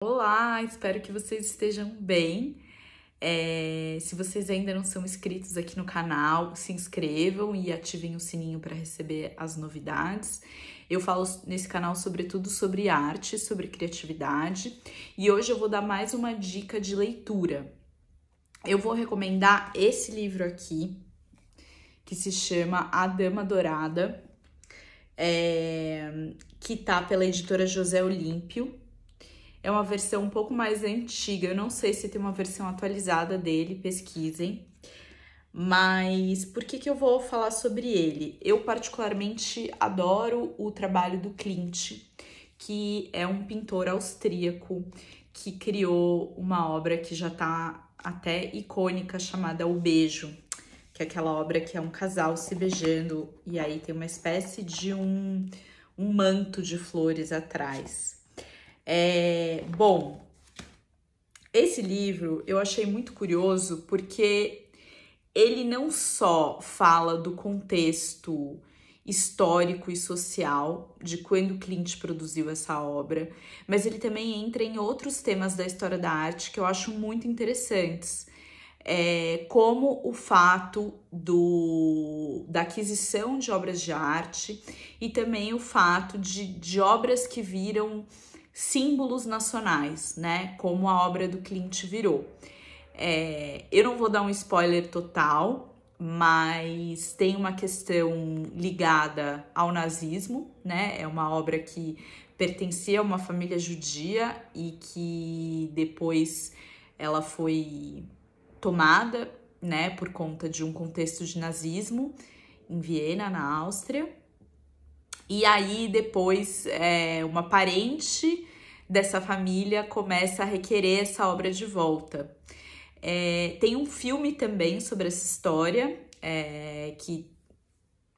Olá, espero que vocês estejam bem. Se vocês ainda não são inscritos aqui no canal, se inscrevam e ativem o sininho para receber as novidades. Eu falo nesse canal sobretudo sobre arte, sobre criatividade, e hoje eu vou dar mais uma dica de leitura. Eu vou recomendar esse livro aqui, que se chama A Dama Dourada, que tá pela editora José Olímpio. É uma versão um pouco mais antiga, eu não sei se tem uma versão atualizada dele, pesquisem. Mas por que eu vou falar sobre ele? Eu particularmente adoro o trabalho do Klimt, que é um pintor austríaco que criou uma obra que já tá até icônica, chamada O Beijo, que é aquela obra que é um casal se beijando e aí tem uma espécie de um manto de flores atrás. Bom, esse livro eu achei muito curioso porque ele não só fala do contexto histórico e social de quando Klimt produziu essa obra, mas ele também entra em outros temas da história da arte que eu acho muito interessantes, como o fato da aquisição de obras de arte e também o fato de obras que viram símbolos nacionais, né? Como a obra do Klimt virou. Eu não vou dar um spoiler total, mas tem uma questão ligada ao nazismo, né? É uma obra que pertencia a uma família judia e que depois ela foi tomada, né, por conta de um contexto de nazismo em Viena, na Áustria. E aí depois uma parente dessa família começa a requerer essa obra de volta. Tem um filme também sobre essa história, que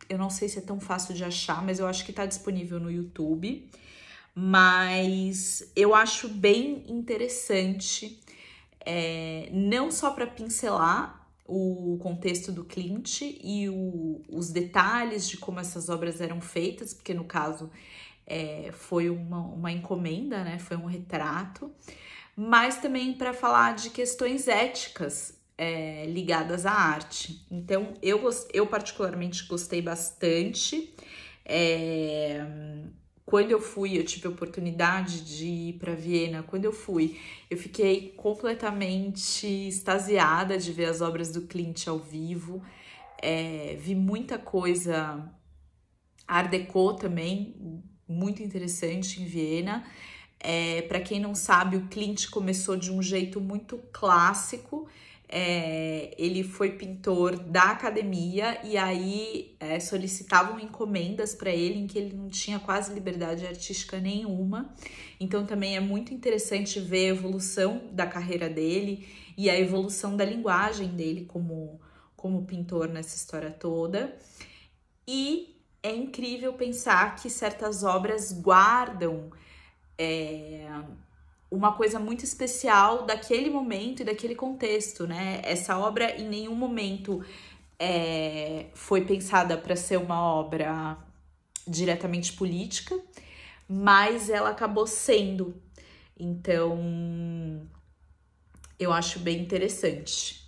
eu não sei se é tão fácil de achar, mas eu acho que tá disponível no YouTube. Mas eu acho bem interessante, não só para pincelar o contexto do Klimt e os detalhes de como essas obras eram feitas, porque no caso foi uma encomenda, né? Foi um retrato, mas também para falar de questões éticas ligadas à arte. Então, eu particularmente gostei bastante. Quando eu tive a oportunidade de ir para Viena. Quando eu fui, eu fiquei completamente extasiada de ver as obras do Klimt ao vivo. Vi muita coisa Art Deco também, muito interessante em Viena. Para quem não sabe, o Klimt começou de um jeito muito clássico. Ele foi pintor da academia e aí solicitavam encomendas para ele em que ele não tinha quase liberdade artística nenhuma. Então também é muito interessante ver a evolução da carreira dele e a evolução da linguagem dele como pintor nessa história toda. E é incrível pensar que certas obras guardam uma coisa muito especial daquele momento e daquele contexto, né? Essa obra em nenhum momento foi pensada para ser uma obra diretamente política, mas ela acabou sendo. Então, eu acho bem interessante.